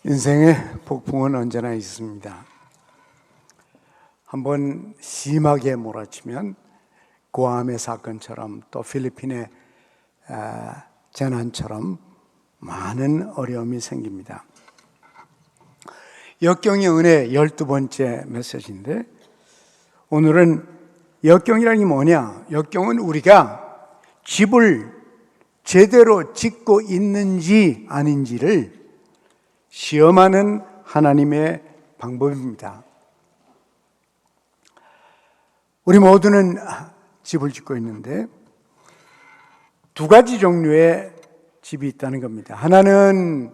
인생의 폭풍은 언제나 있습니다. 한번 심하게 몰아치면 고암의 사건처럼 또 필리핀의 재난처럼 많은 어려움이 생깁니다. 역경의 은혜 12번째 메시지인데, 오늘은 역경이라는 게 뭐냐? 역경은 우리가 집을 제대로 짓고 있는지 아닌지를 시험하는 하나님의 방법입니다. 우리 모두는 집을 짓고 있는데 두 가지 종류의 집이 있다는 겁니다. 하나는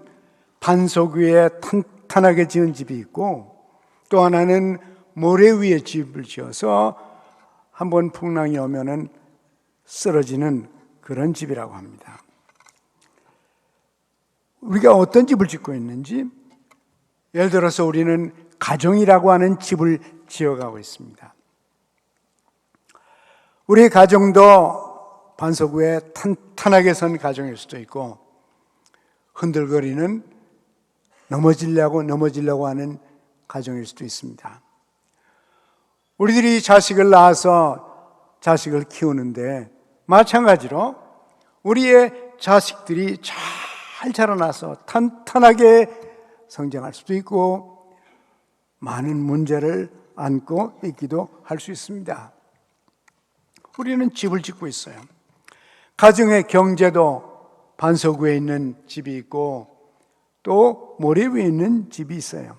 반석 위에 탄탄하게 지은 집이 있고, 또 하나는 모래 위에 집을 지어서 한번 풍랑이 오면은 쓰러지는 그런 집이라고 합니다. 우리가 어떤 집을 짓고 있는지, 예를 들어서 우리는 가정이라고 하는 집을 지어가고 있습니다. 우리 가정도 반석 위에 탄탄하게 선 가정일 수도 있고, 흔들거리는 넘어지려고 하는 가정일 수도 있습니다. 우리들이 자식을 낳아서 자식을 키우는데 마찬가지로 우리의 자식들이 잘 자라나서 탄탄하게 성장할 수도 있고 많은 문제를 안고 있기도 할 수 있습니다. 우리는 집을 짓고 있어요. 가정의 경제도 반석 위에 있는 집이 있고 또 모래 위에 있는 집이 있어요.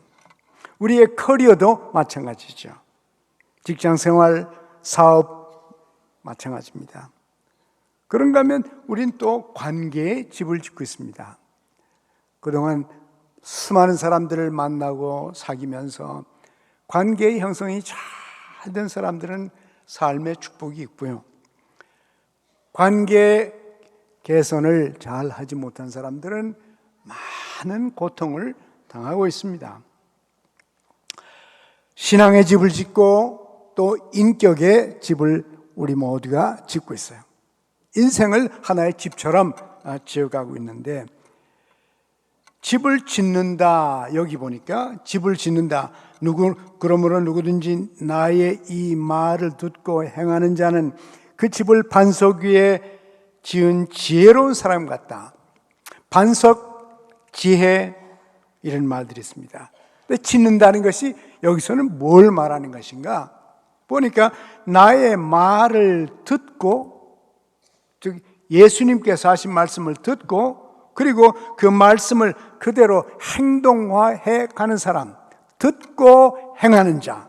우리의 커리어도 마찬가지죠. 직장생활, 사업 마찬가지입니다. 그런가 하면 우린 또 관계의 집을 짓고 있습니다. 그동안 수많은 사람들을 만나고 사귀면서 관계의 형성이 잘 된 사람들은 삶의 축복이 있고요. 관계 개선을 잘 하지 못한 사람들은 많은 고통을 당하고 있습니다. 신앙의 집을 짓고 또 인격의 집을 우리 모두가 짓고 있어요. 인생을 하나의 집처럼 지어가고 있는데, 집을 짓는다, 여기 보니까 집을 짓는다. 그러므로 누구든지 나의 이 말을 듣고 행하는 자는 그 집을 반석 위에 지은 지혜로운 사람 같다. 반석, 지혜, 이런 말들이 있습니다. 근데 짓는다는 것이 여기서는 뭘 말하는 것인가? 보니까 나의 말을 듣고, 즉 예수님께서 하신 말씀을 듣고, 그리고 그 말씀을 그대로 행동화해 가는 사람, 듣고 행하는 자,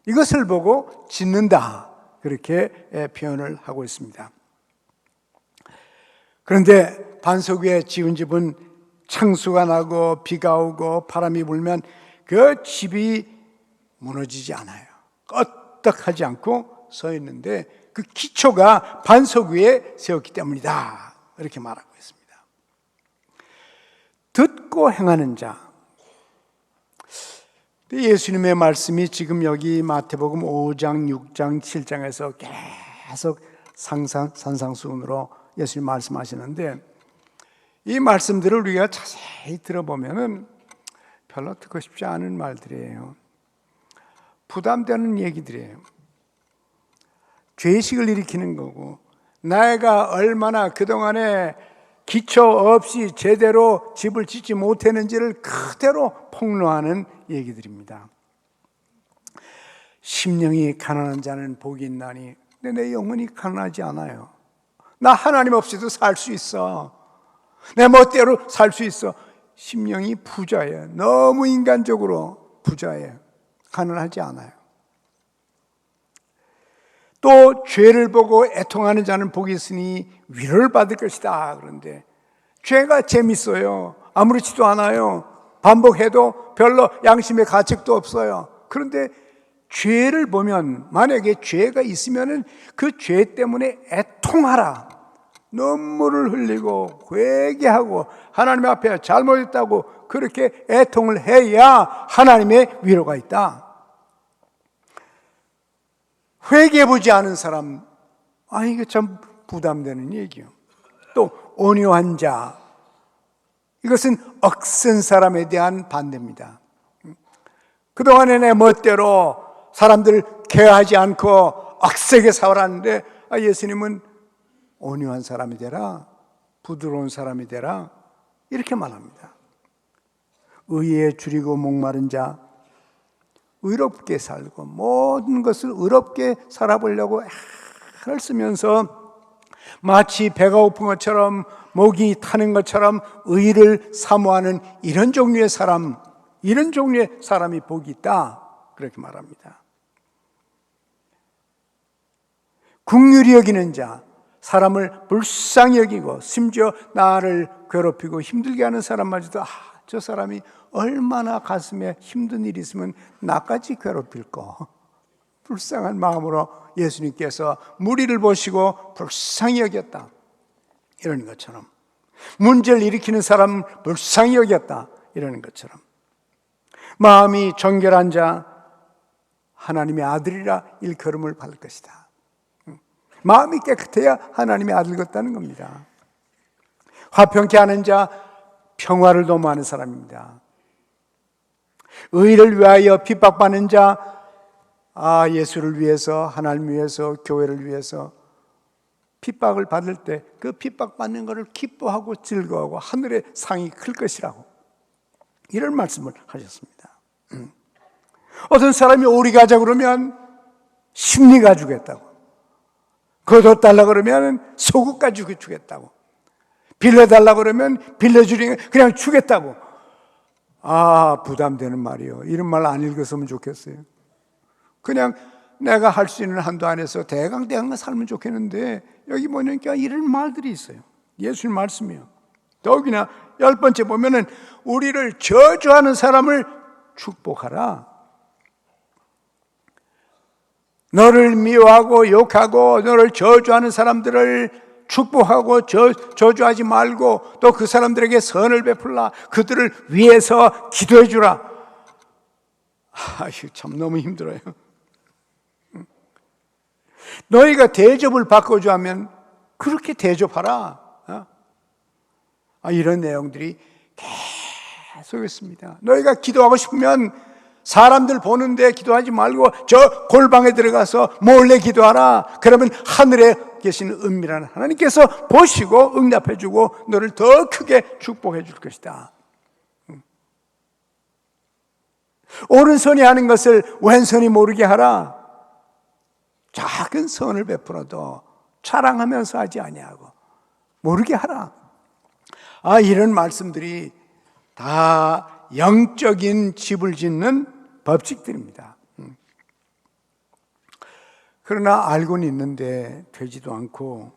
이것을 보고 짓는다, 그렇게 표현을 하고 있습니다. 그런데 반석 위에 지은 집은 창수가 나고 비가 오고 바람이 불면 그 집이 무너지지 않아요. 껐떡하지 않고 서 있는데 그 기초가 반석 위에 세웠기 때문이다, 이렇게 말하고 있습니다. 듣고 행하는 자, 예수님의 말씀이 지금 여기 마태복음 5장, 6장, 7장에서 계속 산상수훈으로 예수님 말씀하시는데, 이 말씀들을 우리가 자세히 들어보면은 별로 듣고 싶지 않은 말들이에요. 부담되는 얘기들이에요. 죄의식을 일으키는 거고, 내가 얼마나 그동안에 기초 없이 제대로 집을 짓지 못했는지를 그대로 폭로하는 얘기들입니다. 심령이 가난한 자는 복이 있나니, 근데 내 영혼이 가난하지 않아요. 나 하나님 없이도 살 수 있어. 내 멋대로 살 수 있어. 심령이 부자예요. 너무 인간적으로 부자예요. 가난하지 않아요. 또 죄를 보고 애통하는 자는 복이 있으니 위로를 받을 것이다. 그런데 죄가 재밌어요. 아무렇지도 않아요. 반복해도 별로 양심의 가책도 없어요. 그런데 죄를 보면, 만약에 죄가 있으면 그 죄 때문에 애통하라, 눈물을 흘리고 회개하고 하나님 앞에 잘못했다고 그렇게 애통을 해야 하나님의 위로가 있다. 회개해보지 않은 사람, 이게 참 부담되는 얘기예요. 또 온유한 자, 이것은 억센 사람에 대한 반대입니다. 그동안에 내 멋대로 사람들 케어하지 않고 억세게 살았는데 예수님은 온유한 사람이 되라, 부드러운 사람이 되라, 이렇게 말합니다. 의에 줄이고 목마른 자, 의롭게 살고 모든 것을 의롭게 살아보려고 애를 쓰면서 마치 배가 고픈 것처럼 목이 타는 것처럼 의를 사모하는 이런 종류의 사람이 복이 있다, 그렇게 말합니다. 긍휼히 여기는 자, 사람을 불쌍히 여기고 심지어 나를 괴롭히고 힘들게 하는 사람마저도 저 사람이 얼마나 가슴에 힘든 일이 있으면 나까지 괴롭힐까, 불쌍한 마음으로 예수님께서 무리를 보시고 불쌍히 여겼다, 이러는 것처럼, 문제를 일으키는 사람을 불쌍히 여겼다, 이러는 것처럼, 마음이 정결한 자 하나님의 아들이라 일컬음을 받을 것이다. 마음이 깨끗해야 하나님의 아들 같다는 겁니다. 화평케 하는 자, 평화를 도모하는 사람입니다. 의를 위하여 핍박받는 자, 예수를 위해서, 하나님을 위해서, 교회를 위해서 핍박을 받을 때 그 핍박받는 것을 기뻐하고 즐거워하고 하늘의 상이 클 것이라고, 이런 말씀을 하셨습니다. 어떤 사람이 오리 가자 그러면 심리가 주겠다고, 겉옷 달라 그러면 속옷까지 주겠다고, 빌려달라 그러면 빌려주니 그냥 주겠다고. 부담되는 말이요. 이런 말 안 읽었으면 좋겠어요. 그냥 내가 할 수 있는 한도 안에서 대강 살면 좋겠는데, 여기 보니까 이런 말들이 있어요. 예수님 말씀이요. 더욱이나 10번째 보면은 우리를 저주하는 사람을 축복하라. 너를 미워하고 욕하고 너를 저주하는 사람들을 축복하고 저주하지 말고 또 그 사람들에게 선을 베풀라. 그들을 위해서 기도해 주라. 참 너무 힘들어요. 너희가 대접을 바꿔줘 하면 그렇게 대접하라. 이런 내용들이 계속 있습니다. 너희가 기도하고 싶으면 사람들 보는데 기도하지 말고 저 골방에 들어가서 몰래 기도하라. 그러면 하늘에 계신 은밀한 하나님께서 보시고 응답해 주고 너를 더 크게 축복해 줄 것이다. 오른손이 하는 것을 왼손이 모르게 하라. 작은 선을 베풀어도 자랑하면서 하지 아니하고 모르게 하라. 이런 말씀들이 다 영적인 집을 짓는 법칙들입니다. 그러나 알고는 있는데 되지도 않고,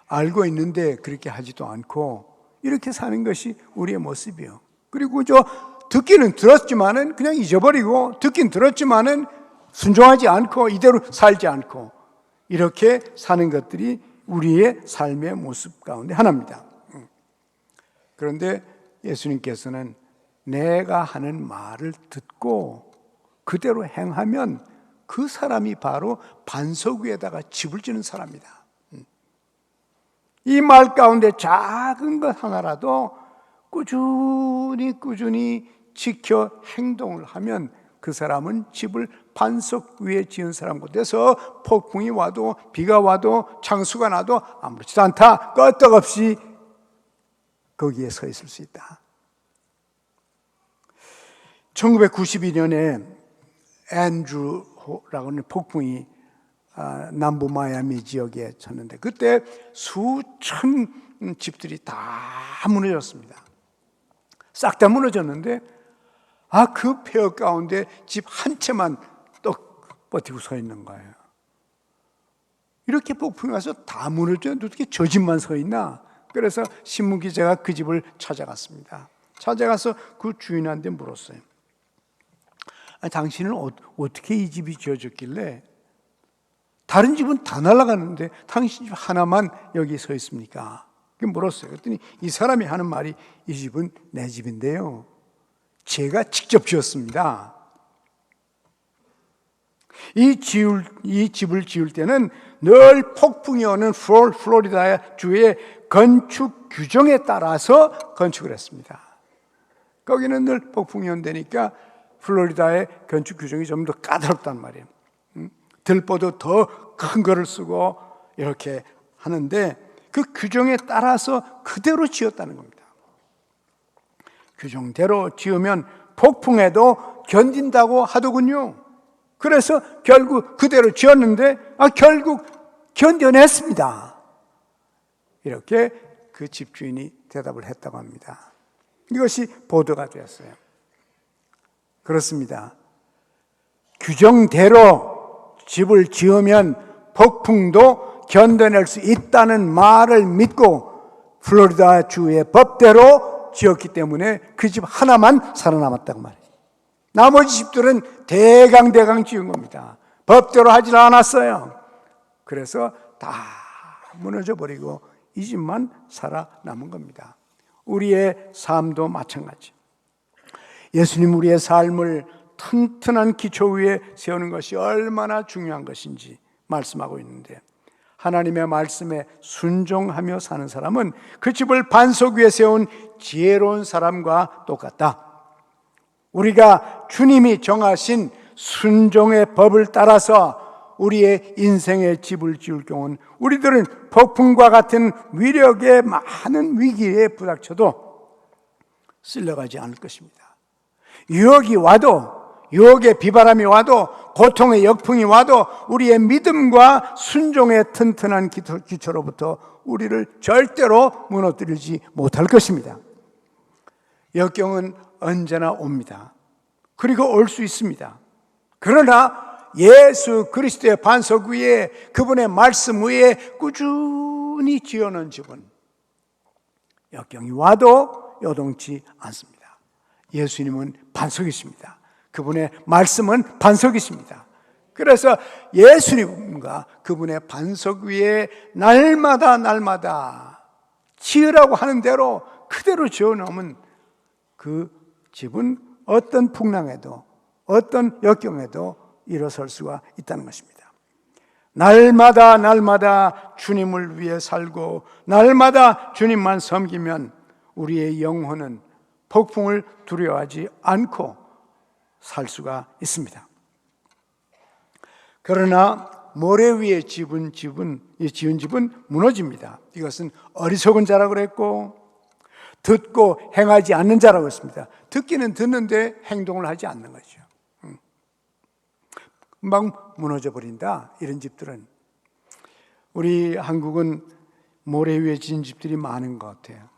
알고 있는데 그렇게 하지도 않고, 이렇게 사는 것이 우리의 모습이요. 그리고 듣기는 들었지만은 그냥 잊어버리고, 듣긴 들었지만은 순종하지 않고 이대로 살지 않고, 이렇게 사는 것들이 우리의 삶의 모습 가운데 하나입니다. 그런데 예수님께서는 내가 하는 말을 듣고 그대로 행하면 그 사람이 바로 반석 위에다가 집을 지는 사람이다. 이 말 가운데 작은 것 하나라도 꾸준히 지켜 행동을 하면 그 사람은 집을 반석 위에 지은 사람과 돼서 폭풍이 와도 비가 와도 창수가 나도 아무렇지도 않다, 끄떡없이 거기에 서 있을 수 있다. 1992년에 앤드루라고 하는 폭풍이 남부 마이애미 지역에 쳤는데, 그때 수천 집들이 다 무너졌습니다. 싹 다 무너졌는데 그 폐허 가운데 집 한 채만 떡 버티고 서 있는 거예요. 이렇게 폭풍이 와서 다 무너졌는데 어떻게 저 집만 서 있나? 그래서 신문기자가 그 집을 찾아갔습니다. 찾아가서 그 주인한테 물었어요. 당신은 어떻게 이 집이 지어졌길래 다른 집은 다 날아가는데 당신 집 하나만 여기 서 있습니까? 물었어요. 그랬더니 이 사람이 하는 말이, 이 집은 내 집인데요, 제가 직접 지었습니다. 이 집을 지을 때는 늘 폭풍이 오는 플로리다 주의 건축 규정에 따라서 건축을 했습니다. 거기는 늘 폭풍이 온다니까 플로리다의 건축 규정이 좀 더 까다롭단 말이에요. 들보도 더 큰 거를 쓰고 이렇게 하는데 그 규정에 따라서 그대로 지었다는 겁니다. 규정대로 지으면 폭풍에도 견딘다고 하더군요. 그래서 결국 그대로 지었는데 결국 견뎌냈습니다. 이렇게 그 집주인이 대답을 했다고 합니다. 이것이 보도가 되었어요. 그렇습니다. 규정대로 집을 지으면 폭풍도 견뎌낼 수 있다는 말을 믿고 플로리다 주의 법대로 지었기 때문에 그 집 하나만 살아남았다고 말이에요. 나머지 집들은 대강 지은 겁니다. 법대로 하질 않았어요. 그래서 다 무너져 버리고 이 집만 살아남은 겁니다. 우리의 삶도 마찬가지. 예수님 우리의 삶을 튼튼한 기초 위에 세우는 것이 얼마나 중요한 것인지 말씀하고 있는데, 하나님의 말씀에 순종하며 사는 사람은 그 집을 반석 위에 세운 지혜로운 사람과 똑같다. 우리가 주님이 정하신 순종의 법을 따라서 우리의 인생의 집을 지을 경우는 우리들은 폭풍과 같은 위력의 많은 위기에 부닥쳐도 쓸려가지 않을 것입니다. 유혹이 와도, 유혹의 비바람이 와도, 고통의 역풍이 와도 우리의 믿음과 순종의 튼튼한 기초로부터 우리를 절대로 무너뜨리지 못할 것입니다. 역경은 언제나 옵니다. 그리고 올 수 있습니다. 그러나 예수 그리스도의 반석 위에, 그분의 말씀 위에 꾸준히 지어놓은 집은 역경이 와도 요동치 않습니다. 예수님은 반석이십니다. 그분의 말씀은 반석이십니다. 그래서 예수님과 그분의 반석 위에 날마다 지으라고 하는 대로 그대로 지어놓으면 그 집은 어떤 풍랑에도, 어떤 역경에도 일어설 수가 있다는 것입니다. 날마다 주님을 위해 살고 날마다 주님만 섬기면 우리의 영혼은 폭풍을 두려워하지 않고 살 수가 있습니다. 그러나 모래 위에 지은 집은 무너집니다. 이것은 어리석은 자라고 그랬고, 듣고 행하지 않는 자라고 했습니다. 듣기는 듣는데 행동을 하지 않는 거죠. 금방 무너져 버린다, 이런 집들은. 우리 한국은 모래 위에 지은 집들이 많은 것 같아요.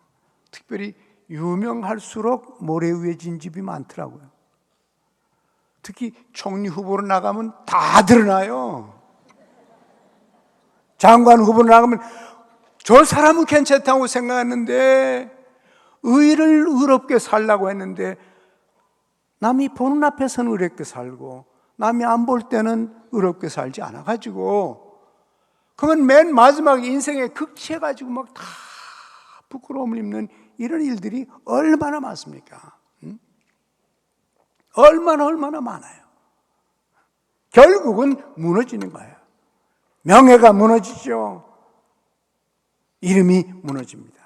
특별히 유명할수록 모래 위에 지은 집이 많더라고요. 특히 총리 후보로 나가면 다 드러나요. 장관 후보로 나가면 저 사람은 괜찮다고 생각했는데, 의를 의롭게 살라고 했는데 남이 보는 앞에서는 의롭게 살고 남이 안 볼 때는 의롭게 살지 않아가지고, 그러면 맨 마지막에 인생에 극치해가지고 막 다 부끄러움을 입는 이런 일들이 얼마나 많습니까? 얼마나 많아요. 결국은 무너지는 거예요. 명예가 무너지죠. 이름이 무너집니다.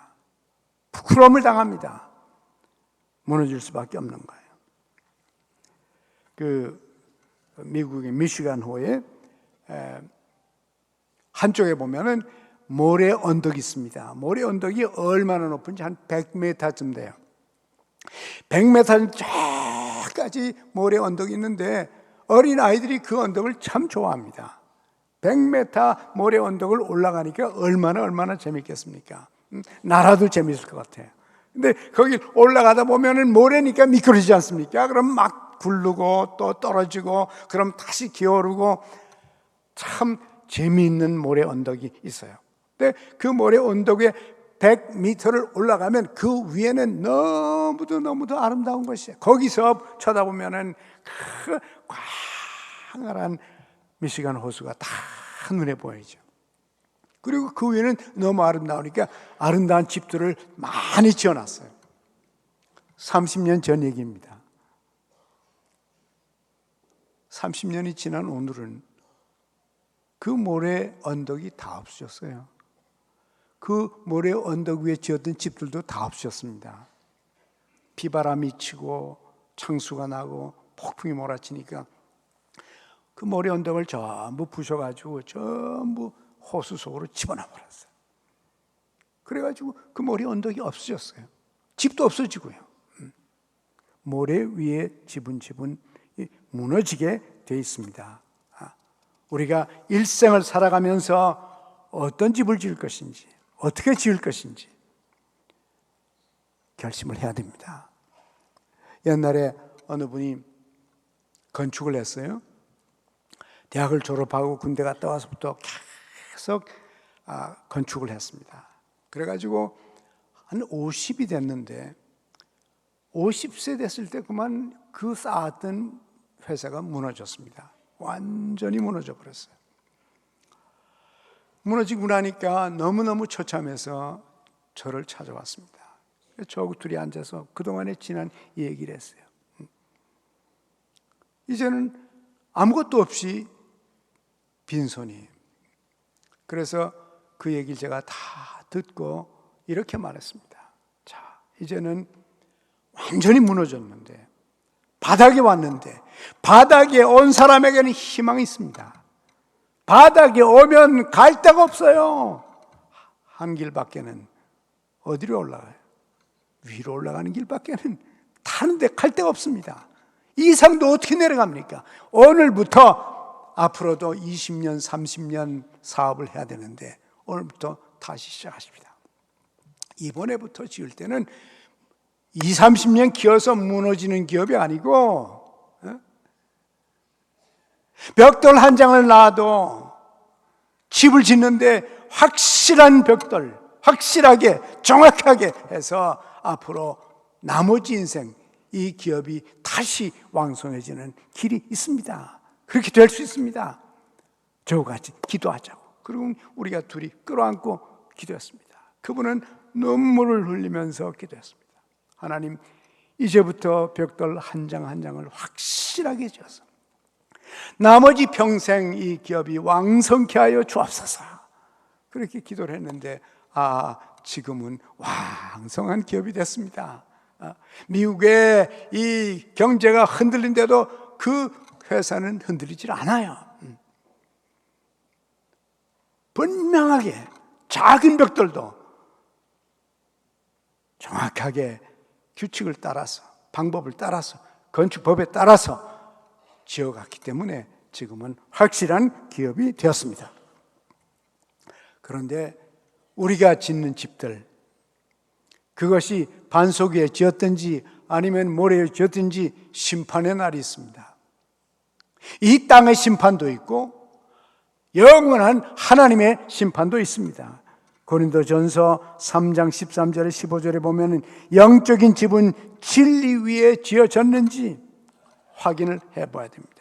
부끄러움을 당합니다. 무너질 수밖에 없는 거예요. 미국의 미시간호에 한쪽에 보면은 모래 언덕이 있습니다. 모래 언덕이 얼마나 높은지 한 100m쯤 돼요. 100m 저까지 모래 언덕이 있는데 어린 아이들이 그 언덕을 참 좋아합니다. 100m 모래 언덕을 올라가니까 얼마나 재밌겠습니까? 나라도 재밌을 것 같아요. 근데 거기 올라가다 보면은 모래니까 미끄러지지 않습니까? 그럼 막 굴르고 또 떨어지고 그럼 다시 기어오르고 참 재미있는 모래 언덕이 있어요. 근데 그 모래 언덕에 100m를 올라가면 그 위에는 너무도 아름다운 것이에요. 거기서 쳐다보면은 그 광활한 미시간 호수가 다 눈에 보이죠. 그리고 그 위에는 너무 아름다우니까 아름다운 집들을 많이 지어놨어요. 30년 전 얘기입니다. 30년이 지난 오늘은 그 모래 언덕이 다 없어졌어요. 그 모래 언덕 위에 지었던 집들도 다 없어졌습니다. 비바람이 치고 창수가 나고 폭풍이 몰아치니까 그 모래 언덕을 전부 부셔가지고 전부 호수 속으로 집어넣어 버렸어요. 그래가지고 그 모래 언덕이 없어졌어요. 집도 없어지고요. 모래 위에 집은 무너지게 돼 있습니다. 우리가 일생을 살아가면서 어떤 집을 지을 것인지, 어떻게 지을 것인지 결심을 해야 됩니다. 옛날에 어느 분이 건축을 했어요. 대학을 졸업하고 군대 갔다 와서부터 계속 건축을 했습니다. 그래가지고 한 50이 됐는데 50세 됐을 때 그만 그 쌓았던 회사가 무너졌습니다. 완전히 무너져 버렸어요. 무너지고 나니까 너무너무 처참해서 저를 찾아왔습니다. 저하고 둘이 앉아서 그동안에 지난 얘기를 했어요. 이제는 아무것도 없이 빈손이. 그래서 그 얘기를 제가 다 듣고 이렇게 말했습니다. 자, 이제는 완전히 무너졌는데, 바닥에 왔는데, 바닥에 온 사람에게는 희망이 있습니다. 바닥에 오면 갈 데가 없어요. 한 길밖에는 어디로 올라가요? 위로 올라가는 길밖에는 타는데 갈 데가 없습니다. 이 상도 어떻게 내려갑니까? 오늘부터 앞으로도 20년, 30년 사업을 해야 되는데 오늘부터 다시 시작하십니다. 이번에부터 지을 때는 20, 30년 기어서 무너지는 기업이 아니고 벽돌 한 장을 놔도 집을 짓는데 확실한 벽돌, 확실하게 정확하게 해서 앞으로 나머지 인생 이 기업이 다시 왕성해지는 길이 있습니다. 그렇게 될 수 있습니다. 저와 같이 기도하자고. 그리고 우리가 둘이 끌어안고 기도했습니다. 그분은 눈물을 흘리면서 기도했습니다. 하나님, 이제부터 벽돌 한 장 한 장을 확실하게 지어서 나머지 평생 이 기업이 왕성케 하여 주옵소서. 그렇게 기도를 했는데 지금은 왕성한 기업이 됐습니다. 미국의 이 경제가 흔들린데도 그 회사는 흔들리질 않아요. 분명하게 작은 벽돌도 정확하게 규칙을 따라서, 방법을 따라서, 건축법에 따라서 지어갔기 때문에 지금은 확실한 기업이 되었습니다. 그런데 우리가 짓는 집들, 그것이 반석 위에 지었든지 아니면 모래 위에 지었든지 심판의 날이 있습니다. 이 땅의 심판도 있고 영원한 하나님의 심판도 있습니다. 고린도전서 3장 13절에 15절에 보면 영적인 집은 진리 위에 지어졌는지 확인을 해봐야 됩니다.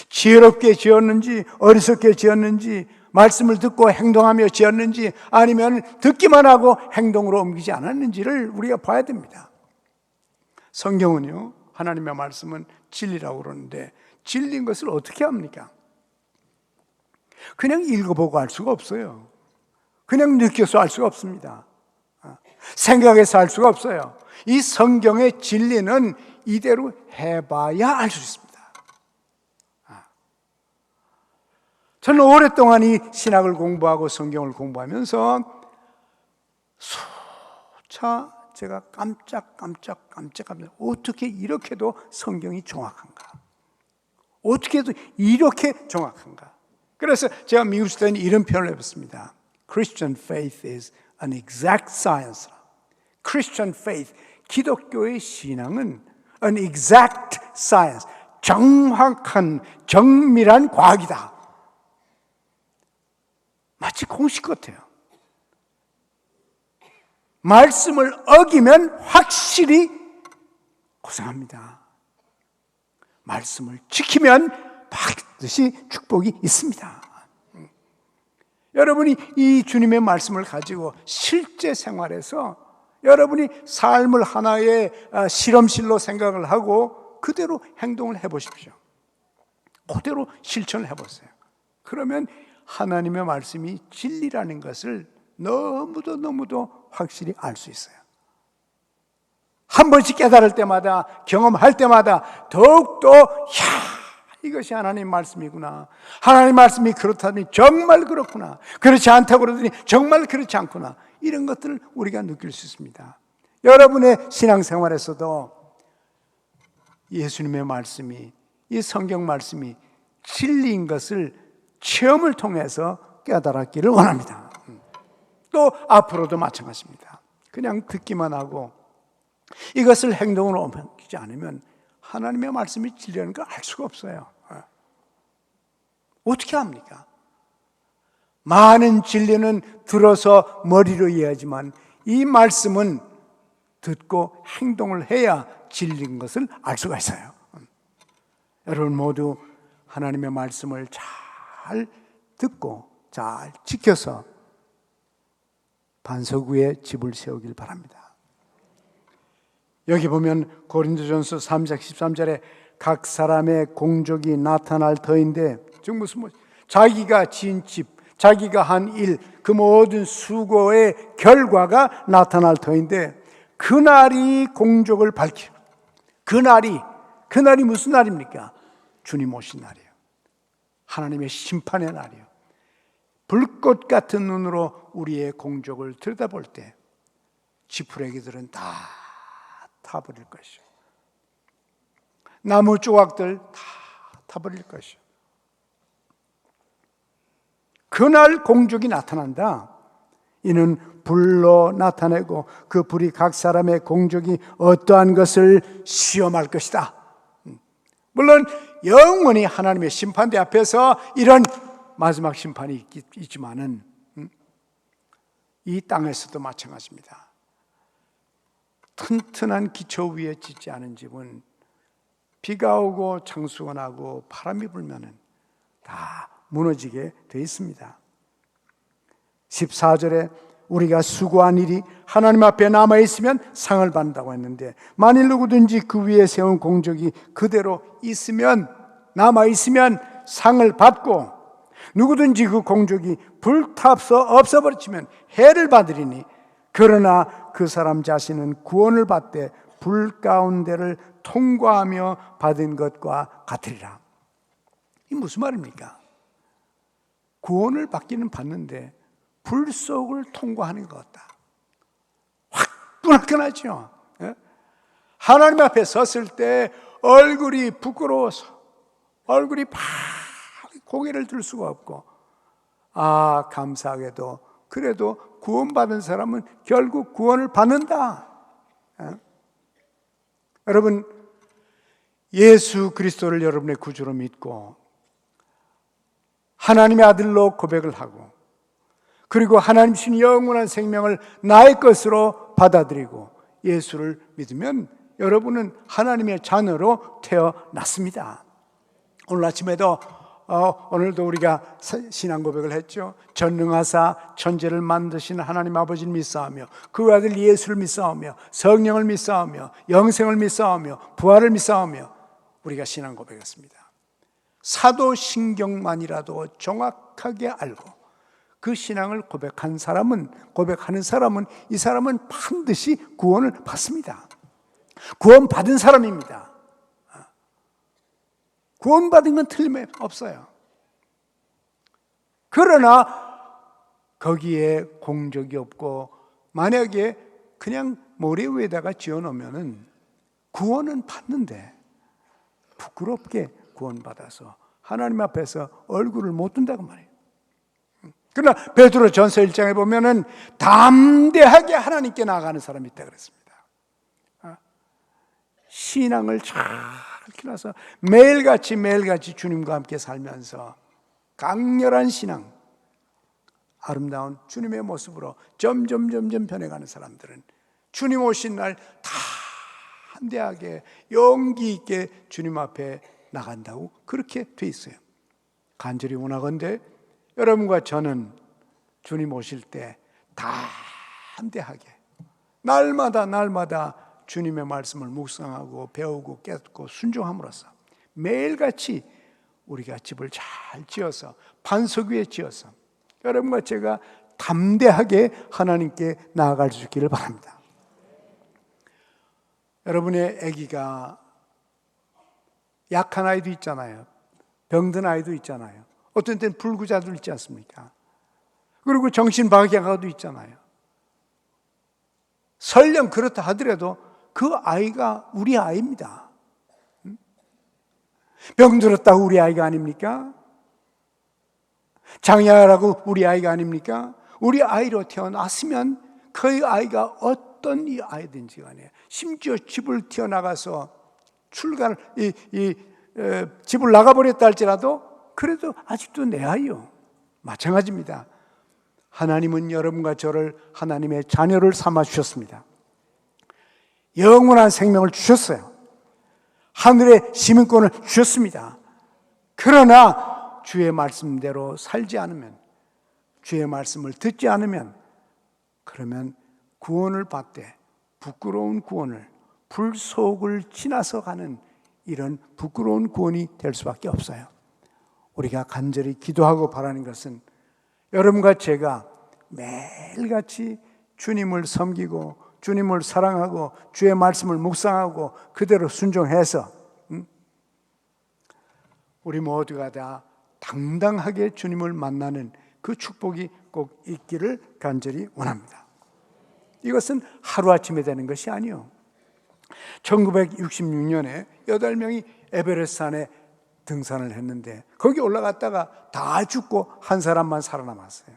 지혜롭게 지었는지 어리석게 지었는지 말씀을 듣고 행동하며 지었는지 아니면 듣기만 하고 행동으로 옮기지 않았는지를 우리가 봐야 됩니다. 성경은요, 하나님의 말씀은 진리라고 그러는데 진리인 것을 어떻게 합니까? 그냥 읽어보고 알 수가 없어요. 그냥 느껴서 알 수가 없습니다. 생각해서 알 수가 없어요. 이 성경의 진리는 이대로 해봐야 알 수 있습니다. 저는 오랫동안 이 신학을 공부하고 성경을 공부하면서 수차 제가 깜짝 어떻게 이렇게도 성경이 정확한가? 어떻게 해도 이렇게 정확한가? 그래서 제가 미국 있을 때는 이런 표현을 해봤습니다. Christian faith is an exact science. Christian faith, 기독교의 신앙은 an exact science, 정확한, 정밀한 과학이다. 마치 공식 같아요. 말씀을 어기면 확실히 고생합니다. 말씀을 지키면 반드시 축복이 있습니다. 여러분이 이 주님의 말씀을 가지고 실제 생활에서 여러분이 삶을 하나의 실험실로 생각을 하고 그대로 행동을 해보십시오. 그대로 실천을 해보세요. 그러면 하나님의 말씀이 진리라는 것을 너무도 확실히 알 수 있어요. 한 번씩 깨달을 때마다, 경험할 때마다 더욱더 이것이 하나님 말씀이구나, 하나님 말씀이 그렇다니 정말 그렇구나, 그렇지 않다고 그러더니 정말 그렇지 않구나, 이런 것들을 우리가 느낄 수 있습니다. 여러분의 신앙생활에서도 예수님의 말씀이, 이 성경 말씀이 진리인 것을 체험을 통해서 깨달았기를 원합니다. 또 앞으로도 마찬가지입니다. 그냥 듣기만 하고 이것을 행동으로 옮기지 않으면 하나님의 말씀이 진리라는 걸 알 수가 없어요. 어떻게 합니까? 많은 진리는 들어서 머리로 이해하지만 이 말씀은 듣고 행동을 해야 진리인 것을 알 수가 있어요. 여러분 모두 하나님의 말씀을 잘 듣고 잘 지켜서 반석 위에 집을 세우길 바랍니다. 여기 보면 고린도전서 3장 13절에 각 사람의 공적이 나타날 터인데, 즉 무슨 자기가 지은 집, 자기가 한 일, 그 모든 수고의 결과가 나타날 터인데, 그날이 공적을 밝히는, 그날이 무슨 날입니까? 주님 오신 날이에요. 하나님의 심판의 날이에요. 불꽃 같은 눈으로 우리의 공적을 들여다볼 때 지푸라기들은 다 타버릴 것이요, 나무 조각들 다 타버릴 것이요. 그날 공적이 나타난다. 이는 불로 나타내고 그 불이 각 사람의 공적이 어떠한 것을 시험할 것이다. 물론 영원히 하나님의 심판대 앞에서 이런 마지막 심판이 있지만은 이 땅에서도 마찬가지입니다. 튼튼한 기초 위에 짓지 않은 집은 비가 오고 창수가 나고 바람이 불면은 다 무너지게 되어 있습니다. 14절에 우리가 수고한 일이 하나님 앞에 남아있으면 상을 받는다고 했는데, 만일 누구든지 그 위에 세운 공적이 그대로 있으면, 남아있으면 상을 받고, 누구든지 그 공적이 불타서 없어버리면 해를 받으리니, 그러나 그 사람 자신은 구원을 받되 불 가운데를 통과하며 받은 것과 같으리라. 이 무슨 말입니까? 구원을 받기는 받는데 불 속을 통과하는 것 같다. 화끈화끈하죠. 하나님 앞에 섰을 때 얼굴이 부끄러워서 얼굴이 고개를 들 수가 없고, 감사하게도 그래도 구원받은 사람은 결국 구원을 받는다. 여러분, 예수 그리스도를 여러분의 구주로 믿고 하나님의 아들로 고백을 하고, 그리고 하나님 신 영원한 생명을 나의 것으로 받아들이고 예수를 믿으면 여러분은 하나님의 자녀로 태어났습니다. 오늘 아침에도 오늘도 우리가 신앙 고백을 했죠. 전능하사 천지를 만드신 하나님 아버지를 믿사오며 그 아들 예수를 믿사오며 성령을 믿사오며 영생을 믿사오며 부활을 믿사오며 우리가 신앙 고백했습니다. 사도신경만이라도 정확하게 알고 그 신앙을 고백하는 사람은 이 사람은 반드시 구원을 받습니다. 구원받은 사람입니다. 구원받은 건 틀림없어요. 그러나 거기에 공적이 없고 만약에 그냥 모래 위에다가 지어놓으면 구원은 받는데 부끄럽게 구원받아서 하나님 앞에서 얼굴을 못 든다고 말해요. 그러나 베드로 전서 1장에 보면은 담대하게 하나님께 나아가는 사람이 있다 그랬습니다. 신앙을 잘 키워서 매일같이 주님과 함께 살면서 강렬한 신앙, 아름다운 주님의 모습으로 점점 변해가는 사람들은 주님 오신 날 담대하게 용기 있게 주님 앞에 나간다고 그렇게 돼 있어요. 간절히 원하건대 여러분과 저는 주님 오실 때 담대하게 날마다 주님의 말씀을 묵상하고 배우고 깨닫고 순종함으로써 매일같이 우리가 집을 잘 지어서 반석 위에 지어서 여러분과 제가 담대하게 하나님께 나아갈 수 있기를 바랍니다. 여러분의 아기가 약한 아이도 있잖아요. 병든 아이도 있잖아요. 어떤 때는 불구자도 있지 않습니까? 그리고 정신박약아도 있잖아요. 설령 그렇다 하더라도 그 아이가 우리 아이입니다. 병들었다고 우리 아이가 아닙니까? 장애하라고 우리 아이가 아닙니까? 우리 아이로 태어났으면 그 아이가 어떤 이 아이든지 간에, 심지어 집을 튀어나가서 집을 나가버렸다 할지라도 그래도 아직도 내 아이요. 마찬가지입니다. 하나님은 여러분과 저를 하나님의 자녀를 삼아 주셨습니다. 영원한 생명을 주셨어요. 하늘의 시민권을 주셨습니다. 그러나 주의 말씀대로 살지 않으면, 주의 말씀을 듣지 않으면, 그러면 구원을 받되 부끄러운 구원을, 불속을 지나서 가는 이런 부끄러운 구원이 될 수밖에 없어요. 우리가 간절히 기도하고 바라는 것은 여러분과 제가 매일같이 주님을 섬기고 주님을 사랑하고 주의 말씀을 묵상하고 그대로 순종해서 우리 모두가 다 당당하게 주님을 만나는 그 축복이 꼭 있기를 간절히 원합니다. 이것은 하루아침에 되는 것이 아니요, 1966년에 8명이 에베레스트 산에 등산을 했는데 거기 올라갔다가 다 죽고 한 사람만 살아남았어요.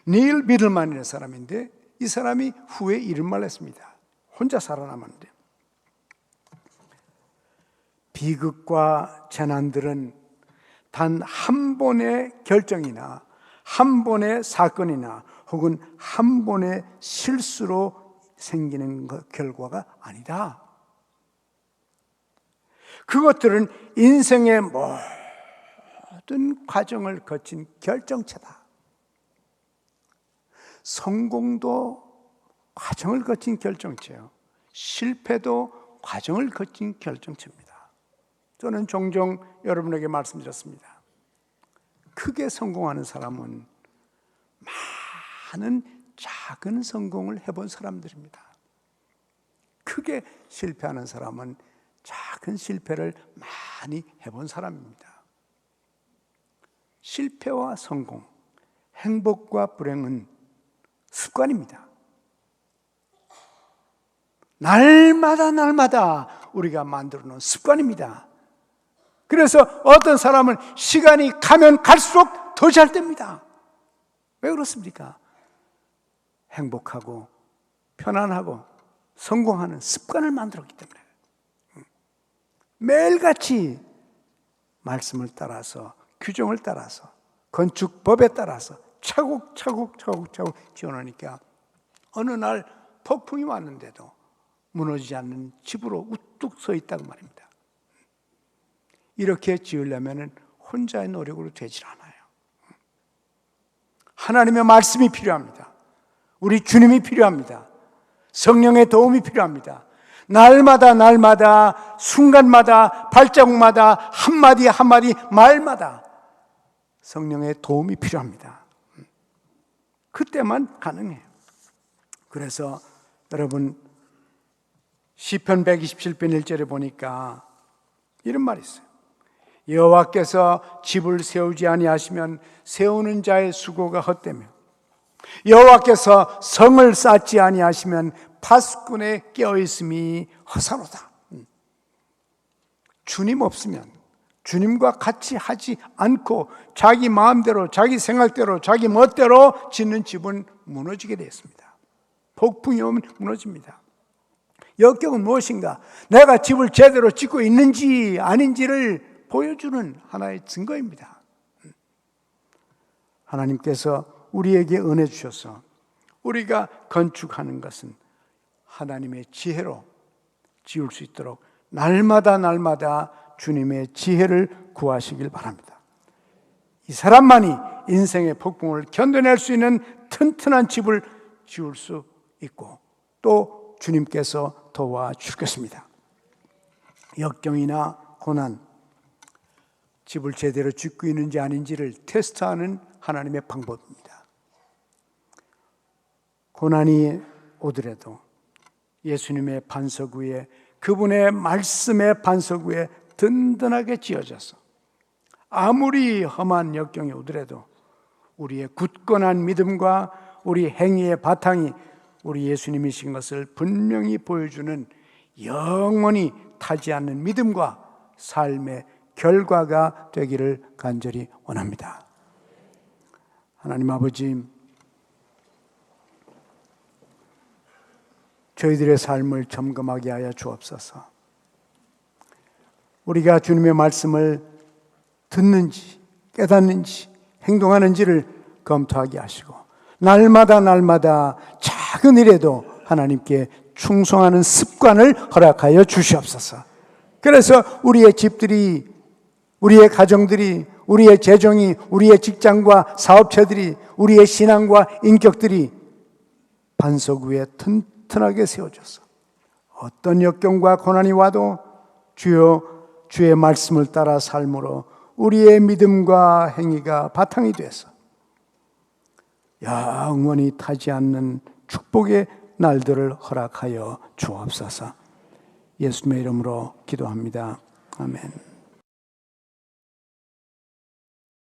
닐 미들만이라는 사람인데 이 사람이 후에 이런 말을 했습니다. 혼자 살아남았는데, 비극과 재난들은 단 한 번의 결정이나 한 번의 사건이나 혹은 한 번의 실수로 생기는 결과가 아니다. 그것들은 인생의 모든 과정을 거친 결정체다. 성공도 과정을 거친 결정체요, 실패도 과정을 거친 결정체입니다. 저는 종종 여러분에게 말씀드렸습니다. 크게 성공하는 사람은 많은 작은 성공을 해본 사람들입니다. 크게 실패하는 사람은 작은 실패를 많이 해본 사람입니다. 실패와 성공, 행복과 불행은 습관입니다. 날마다 우리가 만들어 놓은 습관입니다. 그래서 어떤 사람은 시간이 가면 갈수록 더 잘 됩니다. 왜 그렇습니까? 행복하고 편안하고 성공하는 습관을 만들었기 때문에. 매일같이 말씀을 따라서, 규정을 따라서, 건축법에 따라서 차곡차곡 지어놓으니까 어느 날 폭풍이 왔는데도 무너지지 않는 집으로 우뚝 서 있다고 말입니다. 이렇게 지으려면 혼자의 노력으로 되질 않아요. 하나님의 말씀이 필요합니다. 우리 주님이 필요합니다. 성령의 도움이 필요합니다. 날마다 순간마다 발자국마다 한마디 말마다 성령의 도움이 필요합니다. 그때만 가능해요. 그래서 여러분, 시편 127편 1절에 보니까 이런 말이 있어요. 여호와께서 집을 세우지 아니하시면 세우는 자의 수고가 헛되며 여호와께서 성을 쌓지 아니하시면 파수꾼의 깨어있음이 허사로다. 주님 없으면, 주님과 같이 하지 않고 자기 마음대로, 자기 생각대로, 자기 멋대로 짓는 집은 무너지게 되어 있습니다. 폭풍이 오면 무너집니다. 역경은 무엇인가? 내가 집을 제대로 짓고 있는지 아닌지를 보여주는 하나의 증거입니다. 하나님께서 우리에게 은혜 주셔서 우리가 건축하는 것은 하나님의 지혜로 지을 수 있도록 날마다 주님의 지혜를 구하시길 바랍니다. 이 사람만이 인생의 폭풍을 견뎌낼 수 있는 튼튼한 집을 지을 수 있고 또 주님께서 도와주겠습니다. 역경이나 고난, 집을 제대로 짓고 있는지 아닌지를 테스트하는 하나님의 방법입니다. 고난이 오더라도 예수님의 반석 위에, 그분의 말씀의 반석 위에 든든하게 지어져서 아무리 험한 역경이 오더라도 우리의 굳건한 믿음과 우리 행위의 바탕이 우리 예수님이신 것을 분명히 보여주는 영원히 타지 않는 믿음과 삶의 결과가 되기를 간절히 원합니다. 하나님 아버지, 저희들의 삶을 점검하게 하여 주옵소서. 우리가 주님의 말씀을 듣는지 깨닫는지 행동하는지를 검토하게 하시고 날마다 작은 일에도 하나님께 충성하는 습관을 허락하여 주시옵소서. 그래서 우리의 집들이, 우리의 가정들이, 우리의 재정이, 우리의 직장과 사업체들이, 우리의 신앙과 인격들이 반석 위에 튼튼하게 세워져서 어떤 역경과 고난이 와도 주여 주의 말씀을 따라 삶으로 우리의 믿음과 행위가 바탕이 돼서 영원히 타지 않는 축복의 날들을 허락하여 주옵소서. 예수님의 이름으로 기도합니다. 아멘.